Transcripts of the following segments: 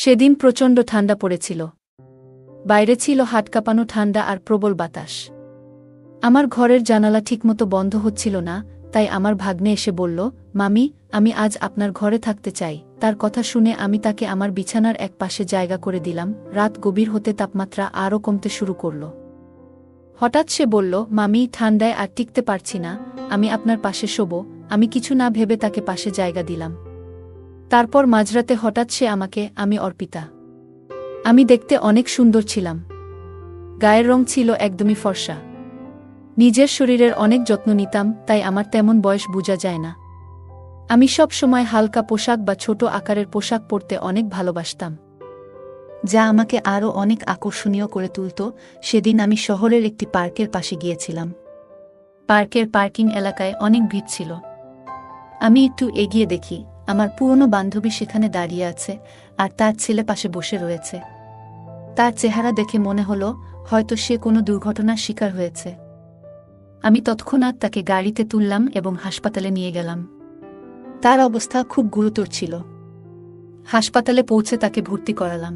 সেদিন প্রচণ্ড ঠান্ডা পড়েছিল। বাইরে ছিল হাট কাঁপানো ঠান্ডা আর প্রবল বাতাস। আমার ঘরের জানালা ঠিকমতো বন্ধ হচ্ছিল না, তাই আমার ভাগ্নে এসে বলল, মামি, আমি আজ আপনার ঘরে থাকতে চাই। তার কথা শুনে আমি তাকে আমার বিছানার এক পাশে জায়গা করে দিলাম। রাত গভীর হতে তাপমাত্রা আরও কমতে শুরু করল। হঠাৎ সে বলল, মামি, ঠান্ডায় আর টিকতে পারছি না, আমি আপনার পাশে শোব। আমি কিছু না ভেবে তাকে পাশে জায়গা দিলাম। তারপর মাঝরাতে হঠাৎ সে আমাকে, আমি অর্পিতা। আমি দেখতে অনেক সুন্দর ছিলাম। গায়ের রং ছিল একদমই ফর্সা। নিজের শরীরের অনেক যত্ন নিতাম, তাই আমার তেমন বয়স বোঝা যায় না। আমি সব সময় হালকা পোশাক বা ছোট আকারের পোশাক পরতে অনেক ভালোবাসতাম, যা আমাকে আরও অনেক আকর্ষণীয় করে তুলত। সেদিন আমি শহরের একটি পার্কের পাশে গিয়েছিলাম। পার্কের পার্কিং এলাকায় অনেক ভিড় ছিল। আমি একটু এগিয়ে দেখি আমার পুরনো বান্ধবী সেখানে দাঁড়িয়ে আছে, আর তার ছেলে পাশে বসে রয়েছে। তার চেহারা দেখে মনে হলো হয়তো সে কোনো দুর্ঘটনার শিকার হয়েছে। আমি তৎক্ষণাৎ তাকে গাড়িতে তুললাম এবং হাসপাতালে নিয়ে গেলাম। তার অবস্থা খুব গুরুতর ছিল। হাসপাতালে পৌঁছে তাকে ভর্তি করালাম।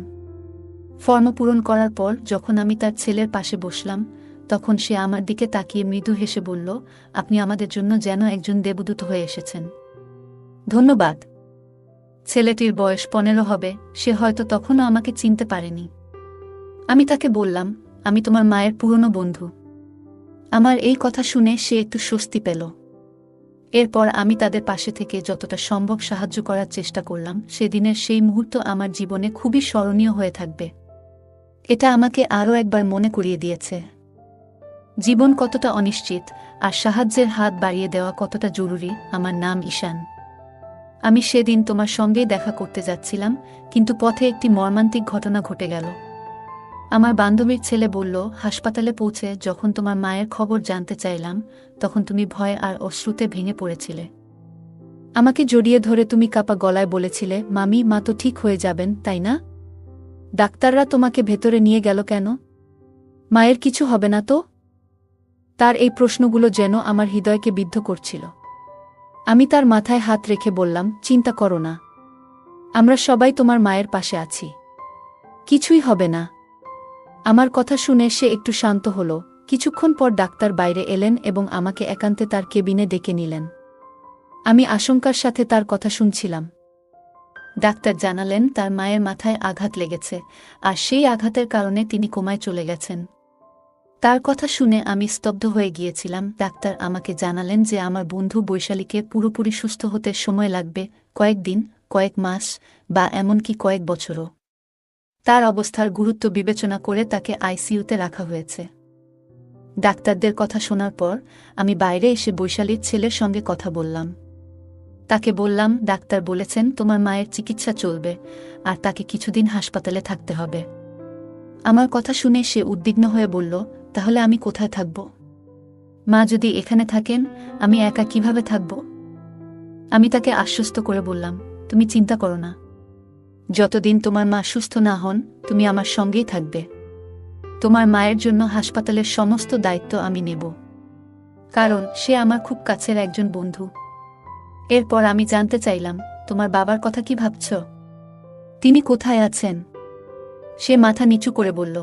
ফর্ম পূরণ করার পর যখন আমি তার ছেলের পাশে বসলাম, তখন সে আমার দিকে তাকিয়ে মৃদু হেসে বলল, আপনি আমাদের জন্য যেন একজন দেবদূত হয়ে এসেছেন। ধন্যবাদ। ছেলেটির বয়স 15 হবে, সে হয়তো তখনও আমাকে চিনতে পারেনি। আমি তাকে বললাম, আমি তোমার মায়ের পুরনো বন্ধু। আমার এই কথা শুনে সে একটু স্বস্তি পেল। এরপর আমি তাদের পাশে থেকে যতটা সম্ভব সাহায্য করার চেষ্টা করলাম। সেদিনের সেই মুহূর্ত আমার জীবনে খুবই স্মরণীয় হয়ে থাকবে। এটা আমাকে আরও একবার মনে করিয়ে দিয়েছে জীবন কতটা অনিশ্চিত, আর সাহায্যের হাত বাড়িয়ে দেওয়া কতটা জরুরি। আমার নাম ঈশান। আমি সেদিন তোমার সঙ্গেই দেখা করতে যাচ্ছিলাম, কিন্তু পথে একটি মর্মান্তিক ঘটনা ঘটে গেল। আমার বান্ধবীর ছেলে বলল, হাসপাতালে পৌঁছে যখন তোমার মায়ের খবর জানতে চাইলাম, তখন তুমি ভয় আর অশ্রুতে ভেঙে পড়েছিলে। আমাকে জড়িয়ে ধরে তুমি কাঁপা গলায় বলেছিলে, মামি, মা তো ঠিক হয়ে যাবেন, তাই না? ডাক্তাররা তোমাকে ভেতরে নিয়ে গেল কেন? মায়ের কিছু হবে না তো? তার এই প্রশ্নগুলো যেন আমার হৃদয়কে বিদ্ধ করছিল। আমি তার মাথায় হাত রেখে বললাম, চিন্তা করো না, আমরা সবাই তোমার মায়ের পাশে আছি, কিছুই হবে না। আমার কথা শুনে সে একটু শান্ত হল। কিছুক্ষণ পর ডাক্তার বাইরে এলেন এবং আমাকে একান্তে তার কেবিনে ডেকে নিলেন। আমি আশঙ্কার সাথে তার কথা শুনছিলাম। ডাক্তার জানালেন তার মায়ের মাথায় আঘাত লেগেছে, আর সেই আঘাতের কারণে তিনি কোমায় চলে গেছেন। তার কথা শুনে আমি স্তব্ধ হয়ে গিয়েছিলাম। ডাক্তার আমাকে জানালেন যে আমার বন্ধু বৈশালীকে পুরোপুরি সুস্থ হতে সময় লাগবে, কয়েকদিন, কয়েক মাস বা এমনকি কয়েক বছরও। তার অবস্থার গুরুত্ব বিবেচনা করে তাকে আইসিইউতে রাখা হয়েছে। ডাক্তারদের কথা শোনার পর আমি বাইরে এসে বৈশালীর ছেলের সঙ্গে কথা বললাম। তাকে বললাম, ডাক্তার বলেছেন তোমার মায়ের চিকিৎসা চলবে, আর তাকে কিছুদিন হাসপাতালে থাকতে হবে। আমার কথা শুনে সে উদ্বিগ্ন হয়ে বলল, তাহলে আমি কোথায় থাকব? মা যদি এখানে থাকেন, আমি একা কিভাবে থাকব? আমি তাকে আশ্বস্ত করে বললাম, তুমি চিন্তা করো না, যতদিন তোমার মা সুস্থ না হন তুমি আমার সঙ্গেই থাকবে। তোমার মায়ের জন্য হাসপাতালের সমস্ত দায়িত্ব আমি নেব, কারণ সে আমার খুব কাছের একজন বন্ধু। এরপর আমি জানতে চাইলাম, তোমার বাবার কথা কি ভাবছ? তিনি কোথায় আছেন? সে মাথা নিচু করে বলল,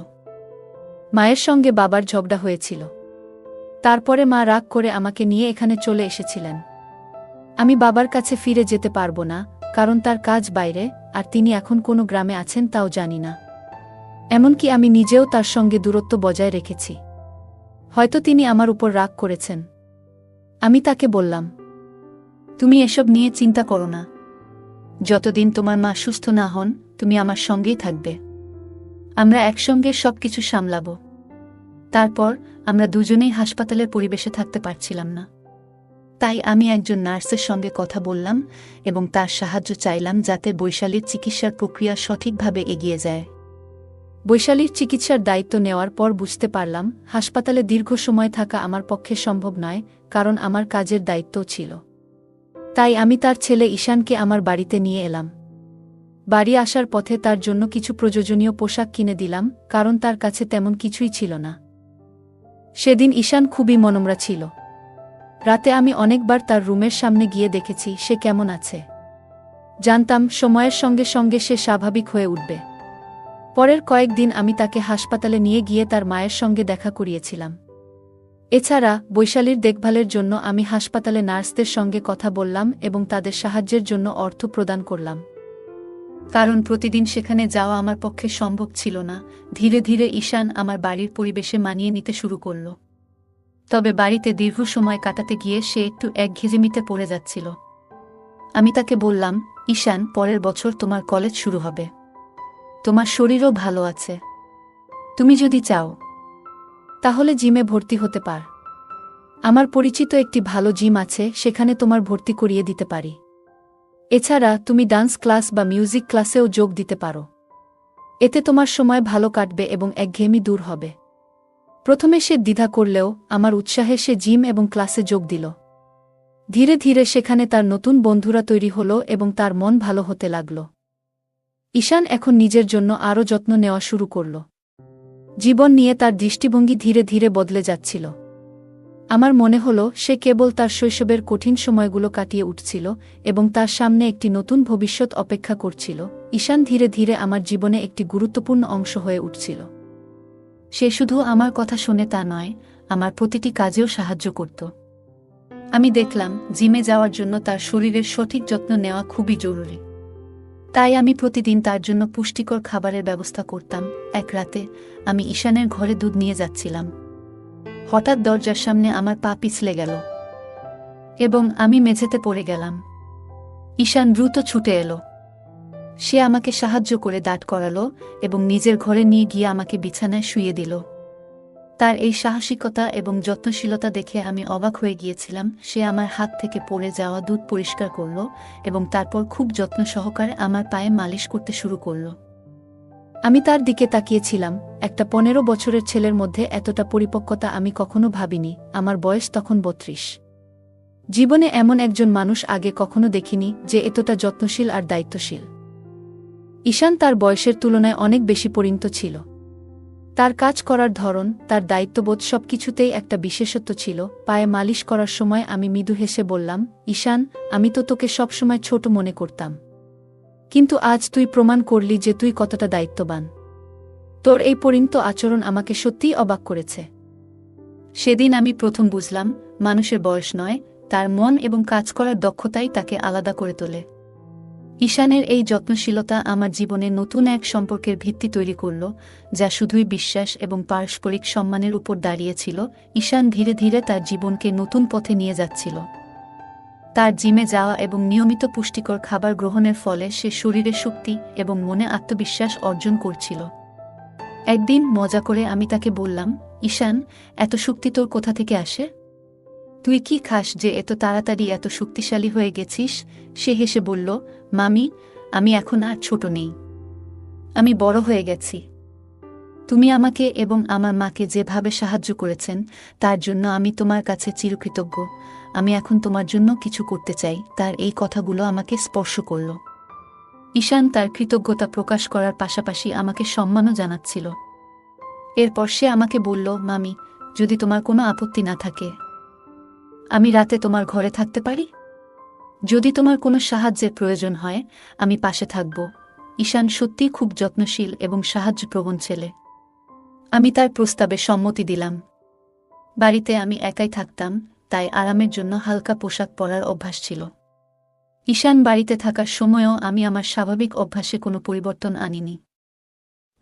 মায়ের সঙ্গে বাবার ঝগড়া হয়েছিল। তারপরে মা রাগ করে আমাকে নিয়ে এখানে চলে এসেছিলেন। আমি বাবার কাছে ফিরে যেতে পারবো না, কারণ তার কাজ বাইরে, আর তিনি এখন কোনো গ্রামে আছেন তাও জানি না। এমনকি আমি নিজেও তার সঙ্গে দূরত্ব বজায় রেখেছি। হয়তো তিনি আমার উপর রাগ করেছেন। আমি তাকে বললাম, তুমি এসব নিয়ে চিন্তা করো না, যতদিন তোমার মা সুস্থ না হন তুমি আমার সঙ্গেই থাকবে। আমরা একসঙ্গে সবকিছু সামলাব। তারপর আমরা দুজনেই হাসপাতালের পরিবেশে থাকতে পারছিলাম না, তাই আমি একজন নার্সের সঙ্গে কথা বললাম এবং তার সাহায্য চাইলাম যাতে বৈশালীর চিকিৎসার প্রক্রিয়া সঠিকভাবে এগিয়ে যায়। বৈশালীর চিকিৎসার দায়িত্ব নেওয়ার পর বুঝতে পারলাম হাসপাতালে দীর্ঘ সময় থাকা আমার পক্ষে সম্ভব নয়, কারণ আমার কাজের দায়িত্বও ছিল। তাই আমি তার ছেলে ঈশানকে আমার বাড়িতে নিয়ে এলাম। বাড়ি আসার পথে তার জন্য কিছু প্রয়োজনীয় পোশাক কিনে দিলাম, কারণ তার কাছে তেমন কিছুই ছিল না। সেদিন ঈশান খুবই মনমরা ছিল। রাতে আমি অনেকবার তার রুমের সামনে গিয়ে দেখেছি সে কেমন আছে। জানতাম সময়ের সঙ্গে সঙ্গে সে স্বাভাবিক হয়ে উঠবে। পরের কয়েকদিন আমি তাকে হাসপাতালে নিয়ে গিয়ে তার মায়ের সঙ্গে দেখা করিয়েছিলাম। এছাড়া বৈশালীর দেখভালের জন্য আমি হাসপাতালে নার্সদের সঙ্গে কথা বললাম এবং তাদের সাহায্যের জন্য অর্থ প্রদান করলাম। কারণ প্রতিদিন সেখানে যাওয়া আমার পক্ষে সম্ভব ছিল না। ধীরে ধীরে ঈশান আমার বাড়ির পরিবেশে মানিয়ে নিতে শুরু করল। তবে বাড়িতে দীর্ঘ সময় কাটাতে গিয়ে সে একটু একঘেয়েমিতে পড়ে যাচ্ছিল। আমি তাকে বললাম, ঈশান, পরের বছর তোমার কলেজ শুরু হবে। তোমার শরীরও ভালো আছে। তুমি যদি চাও তাহলে জিমে ভর্তি হতে পার। আমার পরিচিত একটি ভালো জিম আছে, সেখানে তোমার ভর্তি করিয়ে দিতে পারি। এছাড়া তুমি ডান্স ক্লাস বা মিউজিক ক্লাসেও যোগ দিতে পারো। এতে তোমার সময় ভালো কাটবে এবং একঘেয়েমি দূর হবে। প্রথমে সে দ্বিধা করলেও আমার উৎসাহে সে জিম এবং ক্লাসে যোগ দিল। ধীরে ধীরে সেখানে তার নতুন বন্ধুরা তৈরি হল এবং তার মন ভালো হতে লাগল। ঈশান এখন নিজের জন্য আরও যত্ন নেওয়া শুরু করল। জীবন নিয়ে তার দৃষ্টিভঙ্গি ধীরে ধীরে বদলে যাচ্ছিল। আমার মনে হল সে কেবল তার শৈশবের কঠিন সময়গুলো কাটিয়ে উঠছিল এবং তার সামনে একটি নতুন ভবিষ্যৎ অপেক্ষা করছিল। ঈশান ধীরে ধীরে আমার জীবনে একটি গুরুত্বপূর্ণ অংশ হয়ে উঠছিল। সে শুধু আমার কথা শুনে তা নয়, আমার প্রতিটি কাজেও সাহায্য করত। আমি দেখলাম জিমে যাওয়ার জন্য তার শরীরের সঠিক যত্ন নেওয়া খুবই জরুরি। তাই আমি প্রতিদিন তার জন্য পুষ্টিকর খাবারের ব্যবস্থা করতাম। এক রাতে আমি ঈশানের ঘরে দুধ নিয়ে যাচ্ছিলাম। হঠাৎ দরজার সামনে আমার পা পিছলে গেল এবং আমি মেঝেতে পড়ে গেলাম। ঈশান দ্রুত ছুটে এলো। সে আমাকে সাহায্য করে দাঁড় করালো এবং নিজের ঘরে নিয়ে গিয়ে আমাকে বিছানায় শুইয়ে দিল। তার এই সাহসিকতা এবং যত্নশীলতা দেখে আমি অবাক হয়ে গিয়েছিলাম। সে আমার হাত থেকে পড়ে যাওয়া দুধ পরিষ্কার করল এবং তারপর খুব যত্ন সহকারে আমার পায়ে মালিশ করতে শুরু করল। আমি তার দিকে তাকিয়েছিলাম। একটা 15 বছরের ছেলের মধ্যে এতটা পরিপক্কতা আমি কখনো ভাবিনি। আমার বয়স তখন 32। জীবনে এমন একজন মানুষ আগে কখনো দেখিনি যে এতটা যত্নশীল আর দায়িত্বশীল। ঈশান তার বয়সের তুলনায় অনেক বেশি পরিণত ছিল। তার কাজ করার ধরন, তার দায়িত্ববোধ সবকিছুতেই একটা বিশেষত্ব ছিল। পায়ে মালিশ করার সময় আমি মৃদু হেসে বললাম, ঈশান, আমি তো তোকে সবসময় ছোট মনে করতাম, কিন্তু আজ তুই প্রমাণ করলি যে তুই কতটা দায়িত্ববান। তোর এই পরিণত আচরণ আমাকে সত্যিই অবাক করেছে। সেদিন আমি প্রথম বুঝলাম, মানুষের বয়স নয়, তার মন এবং কাজ করার দক্ষতাই তাকে আলাদা করে তোলে। ঈশানের এই যত্নশীলতা আমার জীবনে নতুন এক সম্পর্কের ভিত্তি তৈরি করল, যা শুধুই বিশ্বাস এবং পারস্পরিক সম্মানের উপর দাঁড়িয়েছিল। ঈশান ধীরে ধীরে তার জীবনকে নতুন পথে নিয়ে যাচ্ছিল। তার জিমে যাওয়া এবং নিয়মিত পুষ্টিকর খাবার গ্রহণের ফলে সে শরীরে শক্তি এবং মনে আত্মবিশ্বাস অর্জন করছিল। একদিন মজা করে আমি তাকে বললাম, ঈশান, এত শক্তি তোর কোথা থেকে আসে? তুই কি খাস যে এত তাড়াতাড়ি এত শক্তিশালী হয়ে গেছিস? সে হেসে বলল, মামি, আমি এখন আর ছোট নেই। আমি বড় হয়ে গেছি। তুমি আমাকে এবং আমার মাকে যেভাবে সাহায্য করেছেন তার জন্য আমি তোমার কাছে চিরকৃতজ্ঞ। আমি এখন তোমার জন্য কিছু করতে চাই। তার এই কথাগুলো আমাকে স্পর্শ করল। ঈশান তার কৃতজ্ঞতা প্রকাশ করার পাশাপাশি আমাকে সম্মানও জানাচ্ছিল। এরপর সে আমাকে বলল, মামি, যদি তোমার কোনো আপত্তি না থাকে, আমি রাতে তোমার ঘরে থাকতে পারি? যদি তোমার কোনো সাহায্যের প্রয়োজন হয়, আমি পাশে থাকব। ঈশান সত্যিই খুব যত্নশীল এবং সাহায্যপ্রবণ ছেলে। আমি তার প্রস্তাবে সম্মতি দিলাম। বাড়িতে আমি একাই থাকতাম, তাই আরামের জন্য হালকা পোশাক পরার অভ্যাস ছিল। ঈশান বাড়িতে থাকার সময়ও আমি আমার স্বাভাবিক অভ্যাসে কোনো পরিবর্তন আনিনি।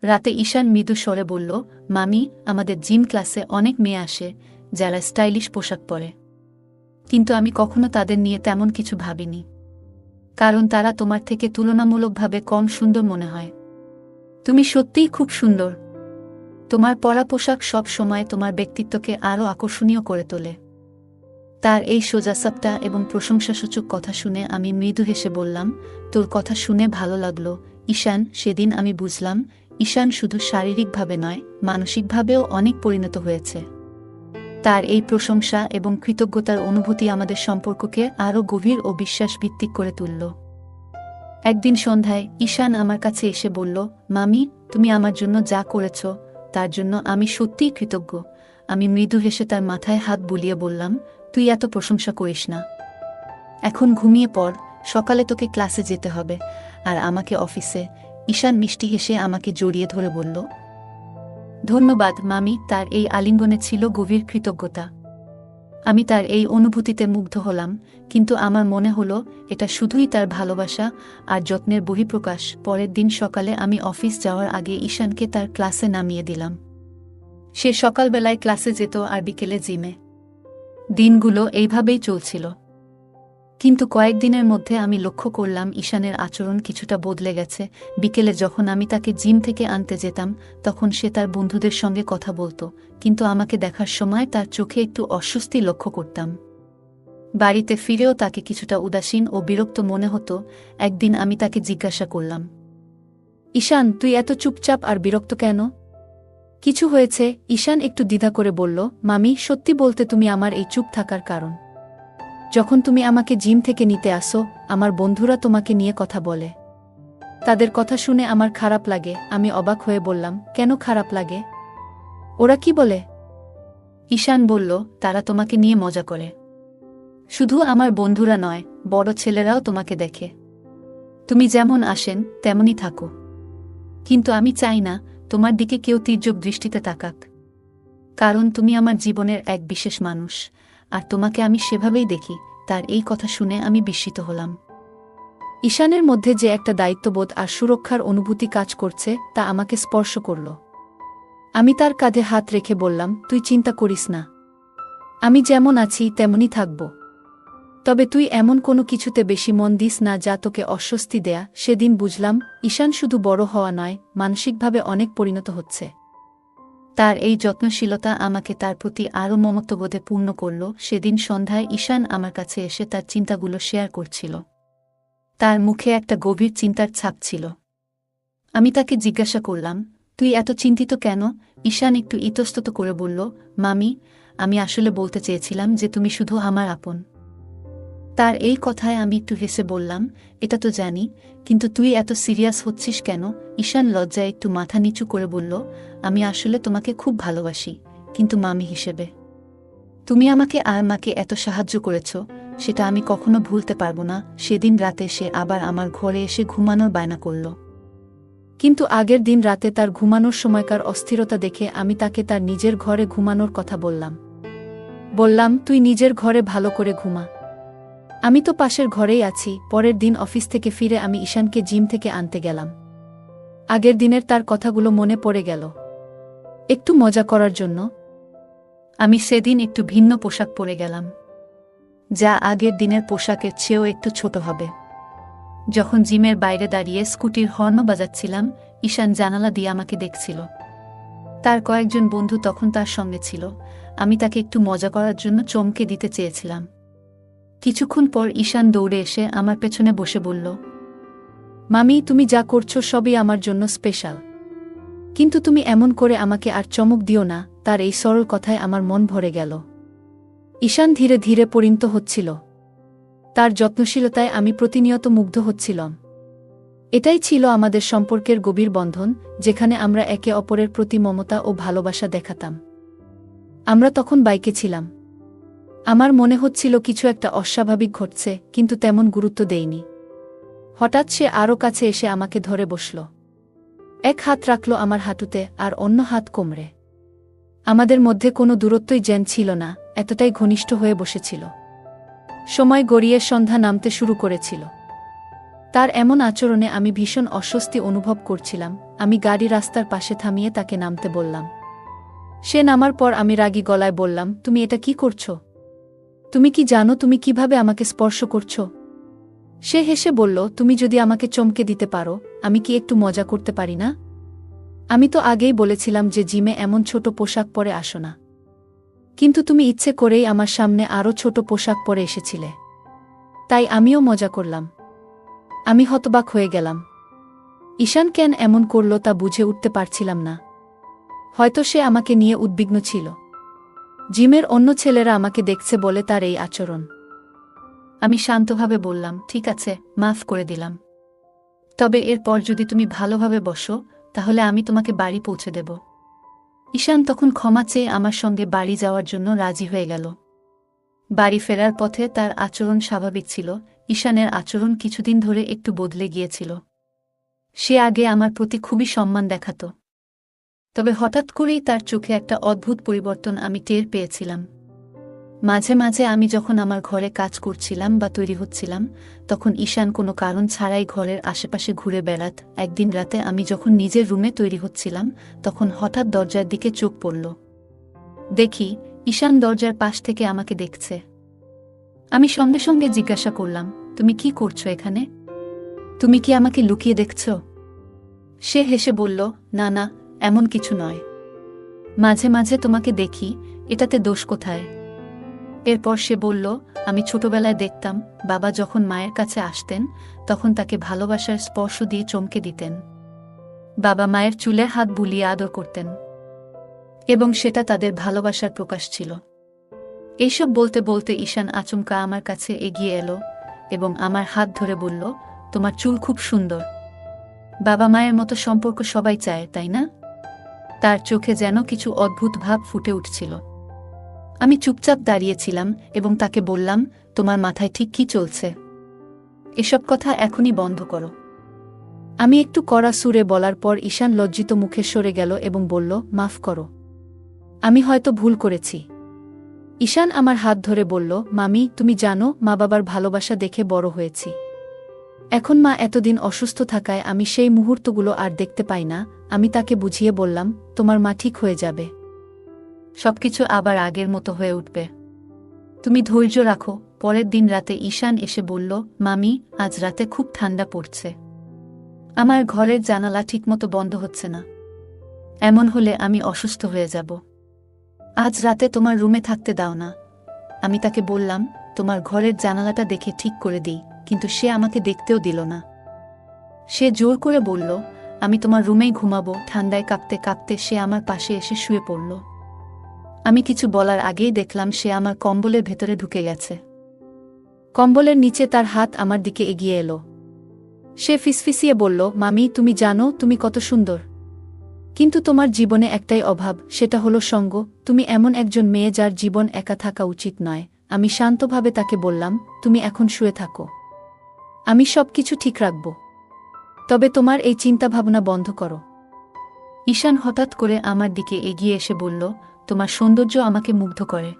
রাতে ঈশান মৃদু স্বরে বলল, মামি, আমাদের জিম ক্লাসে অনেক মেয়ে আসে যারা স্টাইলিশ পোশাক পরে, কিন্তু আমি কখনো তাদের নিয়ে তেমন কিছু ভাবিনি, কারণ তারা তোমার থেকে তুলনামূলকভাবে কম সুন্দর মনে হয়। তুমি সত্যিই খুব সুন্দর। তোমার পরা পোশাক সব সময় তোমার ব্যক্তিত্বকে আরও আকর্ষণীয় করে তোলে। তার এই সোজাসাপটা এবং প্রশংসাসূচক কথা শুনে আমি মৃদু হেসে বললাম, তোর কথা শুনে ভালো লাগলো ঈশান। সেদিন আমি বুঝলাম, ঈশান শুধু শারীরিকভাবে নয়, মানসিকভাবেও অনেক পরিণত হয়েছে। তার এই প্রশংসা এবং কৃতজ্ঞতার অনুভূতি আমাদের সম্পর্ককে আরও গভীর ও বিশ্বাসভিত্তিক করে তুলল। একদিন সন্ধ্যায় ঈশান আমার কাছে এসে বলল, মামি, তুমি আমার জন্য যা করেছ তার জন্য আমি সত্যিই কৃতজ্ঞ। আমি মৃদু হেসে তার মাথায় হাত বুলিয়ে বললাম, তুই এত প্রশংসা করিস না। এখন ঘুমিয়ে পড় সকালে তোকে ক্লাসে যেতে হবে আর আমাকে অফিসে। ঈশান মিষ্টি হেসে আমাকে জড়িয়ে ধরে বলল, ধন্যবাদ মামি। তার এই আলিঙ্গনে ছিল গভীর কৃতজ্ঞতা। আমি তার এই অনুভূতিতে মুগ্ধ হলাম, কিন্তু আমার মনে হলো এটা শুধুই তার ভালোবাসা আর যত্নের বহিঃপ্রকাশ। পরের দিন সকালে আমি অফিস যাওয়ার আগে ঈশানকে তার ক্লাসে নামিয়ে দিলাম। সে সকালবেলায় ক্লাসে যেত আর বিকেলে জিমে। দিনগুলো এইভাবেই চলছিল। কিন্তু কয়েকদিনের মধ্যে আমি লক্ষ্য করলাম ঈশানের আচরণ কিছুটা বদলে গেছে। বিকেলে যখন আমি তাকে জিম থেকে আনতে যেতাম, তখন সে তার বন্ধুদের সঙ্গে কথা বলতো, কিন্তু আমাকে দেখার সময় তার চোখে একটু অস্বস্তি লক্ষ্য করতাম। বাড়িতে ফিরেও তাকে কিছুটা উদাসীন ও বিরক্ত মনে হতো। একদিন আমি তাকে জিজ্ঞাসা করলাম, ঈশান, তুই এত চুপচাপ আর বিরক্ত কেন? কিছু হয়েছে? ঈশান একটু দ্বিধা করে বলল, মামি, সত্যি বলতে তুমি আমার এই চুপ থাকার কারণ। যখন তুমি আমাকে জিম থেকে নিতে আসো, আমার বন্ধুরা তোমাকে নিয়ে কথা বলে। তাদের কথা শুনে আমার খারাপ লাগে। আমি অবাক হয়ে বললাম, কেন খারাপ লাগে? ওরা কি বলে? ঈশান বলল, তারা তোমাকে নিয়ে মজা করে। শুধু আমার বন্ধুরা নয়, বড় ছেলেরাও তোমাকে দেখে। তুমি যেমন আসেন তেমনই থাকো। কিন্তু আমি চাই না তোমার দিকে কেউ তীর্যক দৃষ্টিতে তাকাক, কারণ তুমি আমার জীবনের এক বিশেষ মানুষ, আর তোমাকে আমি সেভাবেই দেখি। তার এই কথা শুনে আমি বিস্মিত হলাম। ঈশানের মধ্যে যে একটা দায়িত্ববোধ আর সুরক্ষার অনুভূতি কাজ করছে, তা আমাকে স্পর্শ করল। আমি তার কাঁধে হাত রেখে বললাম, তুই চিন্তা করিস না, আমি যেমন আছি তেমনই থাকব। তবে তুই এমন কোনো কিছুতে বেশি মন দিস না যা তোকে অস্বস্তি দেয়া। সেদিন বুঝলাম, ঈশান শুধু বড় হওয়া নয়, মানসিকভাবে অনেক পরিণত হচ্ছে। তার এই যত্নশীলতা আমাকে তার প্রতি আরও মমত্ববোধে পূর্ণ করল। সেদিন সন্ধ্যায় ঈশান আমার কাছে এসে তার চিন্তাগুলো শেয়ার করছিল। তার মুখে একটা গভীর চিন্তার ছাপ ছিল। আমি তাকে জিজ্ঞাসা করলাম, তুই এত চিন্তিত কেন? ঈশান একটু ইতস্তত করে বলল, মামি, আমি আসলে বলতে চেয়েছিলাম যে তুমি শুধু আমার আপন। তার এই কথায় আমি একটু হেসে বললাম, এটা তো জানি, কিন্তু তুই এত সিরিয়াস হচ্ছিস কেন? ঈশান লজ্জায় একটু মাথা নিচু করে বলল, আমি আসলে তোমাকে খুব ভালোবাসি, কিন্তু মামি হিসেবে। তুমি আমাকে আর মাকে এত সাহায্য করেছ, সেটা আমি কখনো ভুলতে পারবো না। সেদিন রাতে সে আবার আমার ঘরে এসে ঘুমানোর বায়না করল। কিন্তু আগের দিন রাতে তার ঘুমানোর সময়কার অস্থিরতা দেখে আমি তাকে তার নিজের ঘরে ঘুমানোর কথা বললাম, তুই নিজের ঘরে ভালো করে ঘুমা, আমি তো পাশের ঘরেই আছি। পরের দিন অফিস থেকে ফিরে আমি ঈশানকে জিম থেকে আনতে গেলাম। আগের দিনের তার কথাগুলো মনে পড়ে গেল। একটু মজা করার জন্য আমি সেদিন একটু ভিন্ন পোশাক পরে গেলাম, যা আগের দিনের পোশাকের চেয়েও একটু ছোট হবে। যখন জিমের বাইরে দাঁড়িয়ে স্কুটির হর্ন বাজাচ্ছিলাম, ঈশান জানালা দিয়ে আমাকে দেখছিল। তার কয়েকজন বন্ধু তখন তার সঙ্গে ছিল। আমি তাকে একটু মজা করার জন্য চমকে দিতে চেয়েছিলাম। কিছুক্ষণ পর ঈশান দৌড়ে এসে আমার পেছনে বসে বলল, মামি, তুমি যা করছো সবই আমার জন্য স্পেশাল, কিন্তু তুমি এমন করে আমাকে আর চমক দিও না। তার এই সরল কথায় আমার মন ভরে গেল। ঈশান ধীরে ধীরে পরিণত হচ্ছিল। তার যত্নশীলতায় আমি প্রতিনিয়ত মুগ্ধ হচ্ছিলাম। এটাই ছিল আমাদের সম্পর্কের গভীর বন্ধন, যেখানে আমরা একে অপরের প্রতি মমতা ও ভালোবাসা দেখাতাম। আমরা তখন বাইকে ছিলাম। আমার মনে হচ্ছিল কিছু একটা অস্বাভাবিক ঘটছে, কিন্তু তেমন গুরুত্ব দেইনি। হঠাৎ সে আরও কাছে এসে আমাকে ধরে বসল। এক হাত রাখল আমার হাঁটুতে আর অন্য হাত কোমরে। আমাদের মধ্যে কোনো দূরত্বই যেন ছিল না, এতটাই ঘনিষ্ঠ হয়ে বসেছিল। সময় গড়িয়ে সন্ধ্যা নামতে শুরু করেছিল। তার এমন আচরণে আমি ভীষণ অস্বস্তি অনুভব করছিলাম। আমি গাড়ি রাস্তার পাশে থামিয়ে তাকে নামতে বললাম। সে নামার পর আমি রাগী গলায় বললাম, তুমি এটা কি করছো? তুমি কি জানো তুমি কিভাবে আমাকে স্পর্শ করছো? সে হেসে বলল, তুমি যদি আমাকে চমকে দিতে পারো, আমি কি একটু মজা করতে পারি না? আমি তো আগেই বলেছিলাম যে জিমে এমন ছোট পোশাক পরে আসো না, কিন্তু তুমি ইচ্ছে করেই আমার সামনে আরও ছোট পোশাক পরে এসেছিলে, তাই আমিও মজা করলাম। আমি হতবাক হয়ে গেলাম। ঈশান কেন এমন করল তা বুঝে উঠতে পারছিলাম না। হয়তো সে আমাকে নিয়ে উদ্বিগ্ন ছিল। জিমের অন্য ছেলেরা আমাকে দেখছে বলে তার এই আচরণ। আমি শান্তভাবে বললাম, ঠিক আছে, মাফ করে দিলাম। তবে এরপর যদি তুমি ভালোভাবে বসো, তাহলে আমি তোমাকে বাড়ি পৌঁছে দেব। ঈশান তখন ক্ষমা চেয়ে আমার সঙ্গে বাড়ি যাওয়ার জন্য রাজি হয়ে গেল। বাড়ি ফেরার পথে তার আচরণ স্বাভাবিক ছিল, ঈশানের আচরণ কিছুদিন ধরে একটু বদলে গিয়েছিল। সে আগে আমার প্রতি খুবই সম্মান দেখাত, তবে হঠাৎ করেই তার চোখে একটা অদ্ভুত পরিবর্তন আমি টের পেয়েছিলাম। মাঝে মাঝে আমি যখন আমার ঘরে কাজ করছিলাম বা তৈরি হচ্ছিলাম, তখন ঈশান কোনো কারণ ছাড়াই ঘরের আশেপাশে ঘুরে বেড়াত। একদিন রাতে আমি যখন নিজের রুমে তৈরি হচ্ছিলাম, তখন হঠাৎ দরজার দিকে চোখ পড়ল। দেখি ঈশান দরজার পাশ থেকে আমাকে দেখছে। আমি সঙ্গে সঙ্গে জিজ্ঞাসা করলাম, তুমি কি করছো এখানে? তুমি কি আমাকে লুকিয়ে দেখছ? সে হেসে বলল, না না, এমন কিছু নয়। মাঝে মাঝে তোমাকে দেখি, এটাতে দোষ কোথায়? এরপর সে বলল, আমি ছোটবেলায় দেখতাম বাবা যখন মায়ের কাছে আসতেন তখন তাকে ভালোবাসার স্পর্শ দিয়ে চমকে দিতেন। বাবা মায়ের চুলে হাত বুলিয়ে আদর করতেন, এবং সেটা তাদের ভালোবাসার প্রকাশ ছিল। এইসব বলতে বলতে ঈশান আচমকা আমার কাছে এগিয়ে এলো এবং আমার হাত ধরে বলল, তোমার চুল খুব সুন্দর। বাবা মায়ের মতো সম্পর্ক সবাই চায়, তাই না? তার চোখে যেন কিছু অদ্ভুত ভাব ফুটে উঠছিল। আমি চুপচাপ দাঁড়িয়েছিলাম এবং তাকে বললাম, তোমার মাথায় ঠিক কি চলছে? এসব কথা এখনই বন্ধ করো। আমি একটু কড়া সুরে বলার পর ঈশান লজ্জিত মুখে সরে গেল এবং বলল, মাফ করো, আমি হয়তো ভুল করেছি। ঈশান আমার হাত ধরে বলল, মামি, তুমি জানো মা বাবার ভালোবাসা দেখে বড় হয়েছি। এখন মা এতদিন অসুস্থ থাকায় আমি সেই মুহূর্তগুলো আর দেখতে পাই না। আমি তাকে বুঝিয়ে বললাম, তোমার মা ঠিক হয়ে যাবে। সবকিছু আবার আগের মতো হয়ে উঠবে। তুমি ধৈর্য রাখো। পরের দিন রাতে ঈশান এসে বলল, মামি, আজ রাতে খুব ঠান্ডা পড়ছে। আমার ঘরের জানালা ঠিকমতো বন্ধ হচ্ছে না। এমন হলে আমি অসুস্থ হয়ে যাব। আজ রাতে তোমার রুমে থাকতে দাও না। আমি তাকে বললাম, তোমার ঘরের জানালাটা দেখে ঠিক করে দিই, কিন্তু সে আমাকে দেখতেও দিল না। সে জোর করে বলল, আমি তোমার রুমেই ঘুমাবো। ঠান্ডায় কাঁপতে কাঁপতে সে আমার পাশে এসে শুয়ে পড়ল। আমি কিছু বলার আগেই দেখলাম সে আমার কম্বলের ভেতরে ঢুকে গেছে। কম্বলের নিচে তার হাত আমার দিকে এগিয়ে এলো। সে ফিসফিসিয়ে বলল, মামি, তুমি জানো তুমি কত সুন্দর, কিন্তু তোমার জীবনে একটাই অভাব, সেটা হলো সঙ্গ। তুমি এমন একজন মেয়ে যার জীবন একা থাকা উচিত নয়। আমি শান্তভাবে তাকে বললাম, তুমি এখন শুয়ে থাকো, আমি সবকিছু ঠিক রাখব। তবে তোমার এই চিন্তাভাবনা বন্ধ করো। ঈশান হঠাৎ করে আমার দিকে এগিয়ে এসে বলল, তোমার সৌন্দর্য আমাকে মুগ্ধ করে।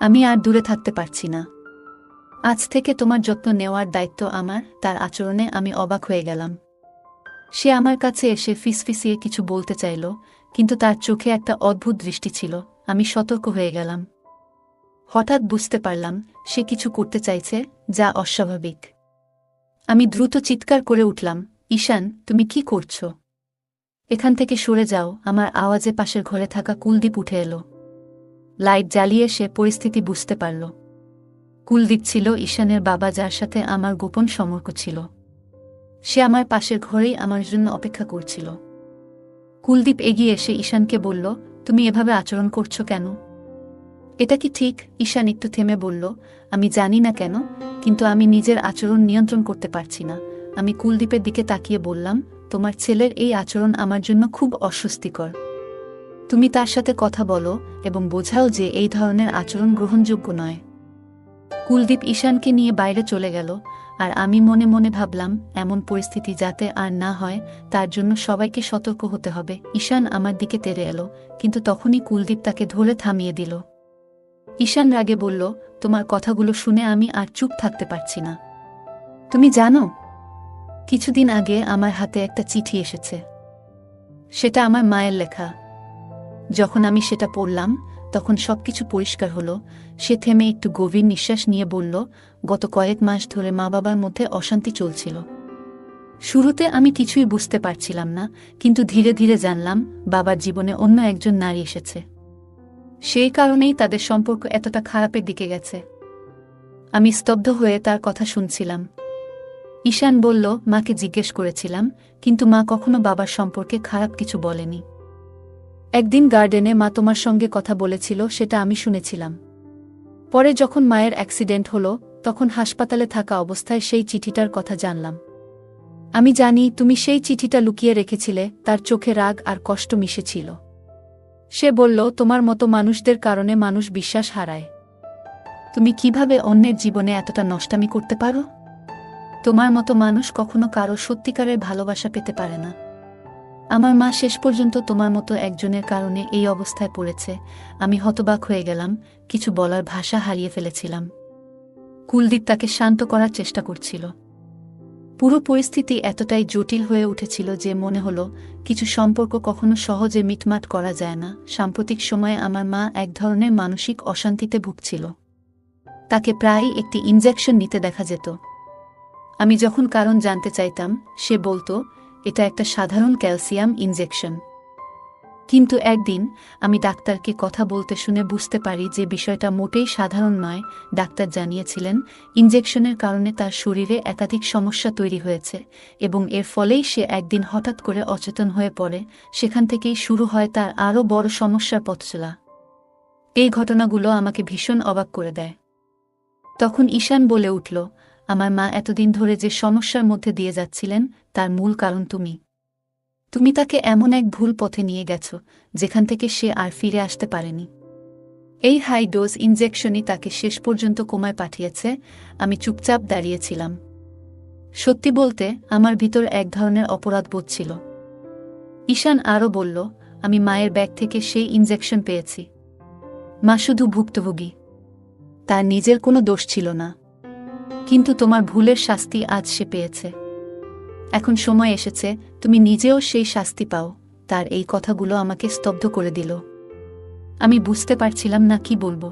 আমি আর দূরে থাকতে পারছি না। আজ থেকে তোমার যত্ন নেওয়ার দায়িত্ব আমার। তার আচরণে আমি অবাক হয়ে গেলাম। সে আমার কাছে এসে ফিসফিসিয়ে কিছু বলতে চাইল, কিন্তু তার চোখে একটা অদ্ভুত দৃষ্টি ছিল। আমি সতর্ক হয়ে গেলাম। হঠাৎ বুঝতে পারলাম সে কিছু করতে চাইছে যা অস্বাভাবিক। আমি দ্রুত চিৎকার করে উঠলাম, ঈশান, তুমি কি করছো? এখান থেকে সরে যাও। আমার আওয়াজে পাশের ঘরে থাকা কুলদীপ উঠে এলো। লাইট জ্বালিয়ে সে পরিস্থিতি বুঝতে পারল। কুলদীপ ছিল ঈশানের বাবা, যার সাথে আমার গোপন সম্পর্ক ছিল। সে আমার পাশের ঘরেই আমার জন্য অপেক্ষা করছিল। কুলদীপ এগিয়ে এসে ঈশানকে বলল, তুমি এভাবে আচরণ করছো কেন? এটা কি ঠিক? ঈশান একটু থেমে বলল, আমি জানি না কেন, কিন্তু আমি নিজের আচরণ নিয়ন্ত্রণ করতে পারছি না। আমি কুলদীপের দিকে তাকিয়ে বললাম, তোমার ছেলের এই আচরণ আমার জন্য খুব অস্বস্তিকর। তুমি তার সাথে কথা বলো এবং বোঝাও যে এই ধরনের আচরণ গ্রহণযোগ্য নয়। কুলদীপ ঈশানকে নিয়ে বাইরে চলে গেল, আর আমি মনে মনে ভাবলাম, এমন পরিস্থিতি যাতে আর না হয় তার জন্য সবাইকে সতর্ক হতে হবে। ঈশান আমার দিকে তেড়ে এলো, কিন্তু তখনই কুলদীপ তাকে ধরে থামিয়ে দিল। ঈশান রাগে বলল, তোমার কথাগুলো শুনে আমি আর চুপ থাকতে পারছি না। তুমি জানো, কিছুদিন আগে আমার হাতে একটা চিঠি এসেছে। সেটা আমার মায়ের লেখা। যখন আমি সেটা পড়লাম তখন সবকিছু পরিষ্কার হলো। সে থেমে একটু গভীর নিঃশ্বাস নিয়ে বলল, গত কয়েক মাস ধরে মা বাবার মধ্যে অশান্তি চলছিল। শুরুতে আমি কিছুই বুঝতে পারছিলাম না, কিন্তু ধীরে ধীরে জানলাম বাবার জীবনে অন্য একজন নারী এসেছে। সেই কারণেই তাদের সম্পর্ক এতটা খারাপের দিকে গেছে। আমি স্তব্ধ হয়ে তার কথা শুনছিলাম। ঈশান বলল, মাকে জিজ্ঞেস করেছিলাম, কিন্তু মা কখনো বাবার সম্পর্কে খারাপ কিছু বলেনি। একদিন গার্ডেনে মা তোমার সঙ্গে কথা বলেছিল, সেটা আমি শুনেছিলাম। পরে যখন মায়ের অ্যাক্সিডেন্ট হলো, তখন হাসপাতালে থাকা অবস্থায় সেই চিঠিটার কথা জানলাম। আমি জানি তুমি সেই চিঠিটা লুকিয়ে রেখেছিলে। তার চোখে রাগ আর কষ্ট মিশেছিল। সে বলল, তোমার মতো মানুষদের কারণে মানুষ বিশ্বাস হারায়। তুমি কিভাবে অন্যের জীবনে এতটা নষ্টামি করতে পারো? তোমার মতো মানুষ কখনো কারো সত্যিকারের ভালোবাসা পেতে পারে না। আমার মা শেষ পর্যন্ত তোমার মতো একজনের কারণে এই অবস্থায় পড়েছে। আমি হতবাক হয়ে গেলাম, কিছু বলার ভাষা হারিয়ে ফেলেছিলাম। কুলদীপ তাকে শান্ত করার চেষ্টা করছিল। পুরো পরিস্থিতি এতটাই জটিল হয়ে উঠেছিল যে মনে হলো কিছু সম্পর্ক কখনো সহজে মিটমাট করা যায় না। সাম্প্রতিক সময়ে আমার মা এক ধরনের মানসিক অশান্তিতে ভুগছিল। তাকে প্রায়ই একটি ইনজেকশন নিতে দেখা যেত। আমি যখন কারণ জানতে চাইতাম, সে বলতো এটা একটা সাধারণ ক্যালসিয়াম ইনজেকশন। কিন্তু একদিন আমি ডাক্তারকে কথা বলতে শুনে বুঝতে পারি যে বিষয়টা মোটেই সাধারণ নয়। ডাক্তার জানিয়েছিলেন ইনজেকশনের কারণে তার শরীরে একাধিক সমস্যা তৈরি হয়েছে এবং এর ফলেই সে একদিন হঠাৎ করে অচেতন হয়ে পড়ে। সেখান থেকেই শুরু হয় তার আরও বড় সমস্যার পথচলা। এই ঘটনাগুলো আমাকে ভীষণ অবাক করে দেয়। তখন ঈশান বলে উঠল, আমার মা এতদিন ধরে যে সমস্যার মধ্যে দিয়ে যাচ্ছিলেন তার মূল কারণ তুমি তাকে এমন এক ভুল পথে নিয়ে গেছ যেখান থেকে সে আর ফিরে আসতে পারেনি। এই হাই ডোজ ইনজেকশনই তাকে শেষ পর্যন্ত কোমায় পাঠিয়েছে। আমি চুপচাপ দাঁড়িয়েছিলাম। সত্যি বলতে আমার ভিতর এক ধরনের অপরাধবোধ ছিল। ঈশান আরও বলল, আমি মায়ের ব্যাগ থেকে সেই ইনজেকশন পেয়েছি। মা শুধু ভুক্তভোগী, তার নিজের কোনো দোষ ছিল না। কিন্তু তোমার ভুলের শাস্তি আজ সে পেয়েছে। এখন সময় এসেছে তুমি নিজেও সেই শাস্তি পাও। তার এই কথাগুলো আমাকে স্তব্ধ করে দিল। আমি বুঝতে পারছিলাম না কি বলবো।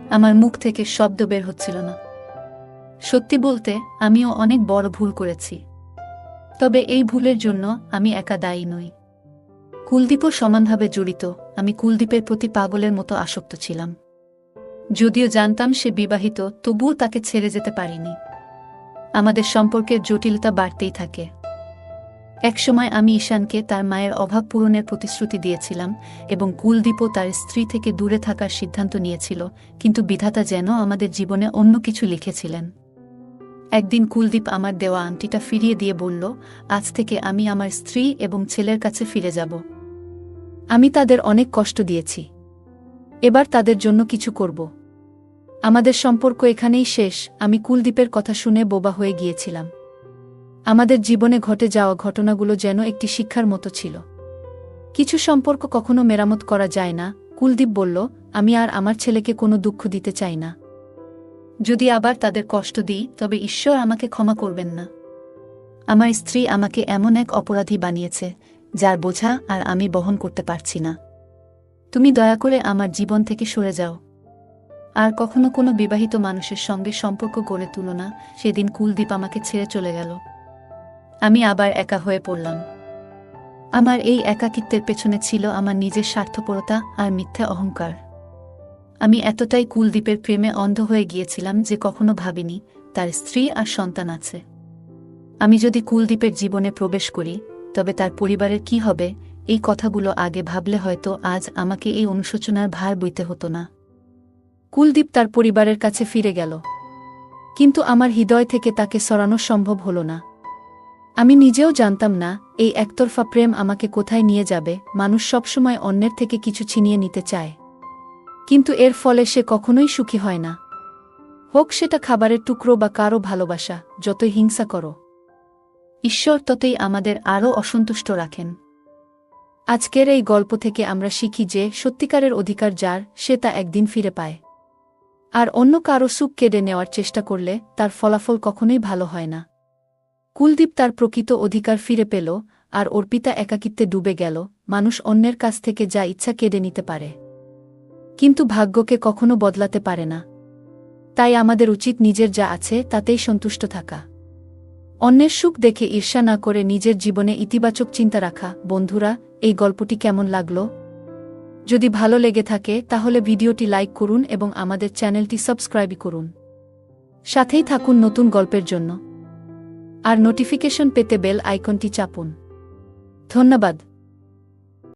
আমার মুখ থেকে শব্দ বের হচ্ছিল না। সত্যি বলতে আমিও অনেক বড় ভুল করেছি। তবে এই ভুলের জন্য আমি একা দায়ী নই। কুলদীপও সমানভাবে জড়িত। আমি কুলদীপের প্রতি পাগলের মতো আসক্ত ছিলাম। যদিও জানতাম সে বিবাহিত, তবুও তাকে ছেড়ে যেতে পারিনি। আমাদের সম্পর্কের জটিলতা বাড়তেই থাকে। একসময় আমি ঈশানকে তার মায়ের অভাব পূরণের প্রতিশ্রুতি দিয়েছিলাম এবং কুলদীপও তার স্ত্রী থেকে দূরে থাকার সিদ্ধান্ত নিয়েছিল। কিন্তু বিধাতা যেন আমাদের জীবনে অন্য কিছু লিখেছিলেন। একদিন কুলদীপ আমার দেওয়া আংটিটা ফিরিয়ে দিয়ে বলল, আজ থেকে আমি আমার স্ত্রী এবং ছেলের কাছে ফিরে যাব। আমি তাদের অনেক কষ্ট দিয়েছি, এবার তাদের জন্য কিছু করব। আমাদের সম্পর্ক এখানেই শেষ। আমি কুলদীপের কথা শুনে বোবা হয়ে গিয়েছিলাম। আমাদের জীবনে ঘটে যাওয়া ঘটনাগুলো যেন একটি শিক্ষার মতো ছিল। কিছু সম্পর্ক কখনো মেরামত করা যায় না। কুলদীপ বলল, আমি আর আমার ছেলেকে কোনো দুঃখ দিতে চাই না। যদি আবার তাদের কষ্ট দিই তবে ঈশ্বর আমাকে ক্ষমা করবেন না। আমার স্ত্রী আমাকে এমন এক অপরাধী বানিয়েছে যার বোঝা আর আমি বহন করতে পারছি না। তুমি দয়া করে আমার জীবন থেকে সরে যাও। আর কখনো কোনো বিবাহিত মানুষের সঙ্গে সম্পর্ক গড়ে তুলো না। সেদিন কুলদীপ আমাকে ছেড়ে চলে গেল। আমি আবার একা হয়ে পড়লাম। আমার এই একাকিত্বের পেছনে ছিল আমার নিজের স্বার্থপরতা আর মিথ্যা অহংকার। আমি এতটাই কুলদীপের প্রেমে অন্ধ হয়ে গিয়েছিলাম যে কখনো ভাবিনি তার স্ত্রী আর সন্তান আছে। আমি যদি কুলদীপের জীবনে প্রবেশ করি তবে তার পরিবারের কি হবে, এই কথাগুলো আগে ভাবলে হয়তো আজ আমাকে এই অনুশোচনার ভার বইতে হতো না। কুলদীপ তার পরিবারের কাছে ফিরে গেল, কিন্তু আমার হৃদয় থেকে তাকে সরানো সম্ভব হল না। আমি নিজেও জানতাম না এই একতরফা প্রেম আমাকে কোথায় নিয়ে যাবে। মানুষ সবসময় অন্যের থেকে কিছু ছিনিয়ে নিতে চায়, কিন্তু এর ফলে সে কখনোই সুখী হয় না। হোক সেটা খাবারের টুকরো বা কারো ভালোবাসা। যতই হিংসা করো, ঈশ্বর ততই আমাদের আরও অসন্তুষ্ট রাখেন। আজকের এই গল্প থেকে আমরা শিখি যে সত্যিকারের অধিকার যার, সে তা একদিন ফিরে পায়। আর অন্য কারো সুখ কেড়ে নেওয়ার চেষ্টা করলে তার ফলাফল কখনোই ভালো হয় না। কুলদীপ তার প্রকৃত অধিকার ফিরে পেল, আর অর্পিতা একাকিত্বে ডুবে গেল। মানুষ অন্যের কাছ থেকে যা ইচ্ছা কেড়ে নিতে পারে, কিন্তু ভাগ্যকে কখনো বদলাতে পারে না। তাই আমাদের উচিত নিজের যা আছে তাতেই সন্তুষ্ট থাকা। অন্যের সুখ দেখে ঈর্ষা না করে নিজের জীবনে ইতিবাচক চিন্তা রাখা। বন্ধুরা, এই গল্পটি কেমন লাগলো? যদি ভালো লেগে থাকে তাহলে ভিডিওটি লাইক করুন এবং আমাদের চ্যানেলটি সাবস্ক্রাইব করুন। সাথেই থাকুন নতুন গল্পের জন্য। আর নোটিফিকেশন পেতে বেল আইকনটি চাপুন। ধন্যবাদ।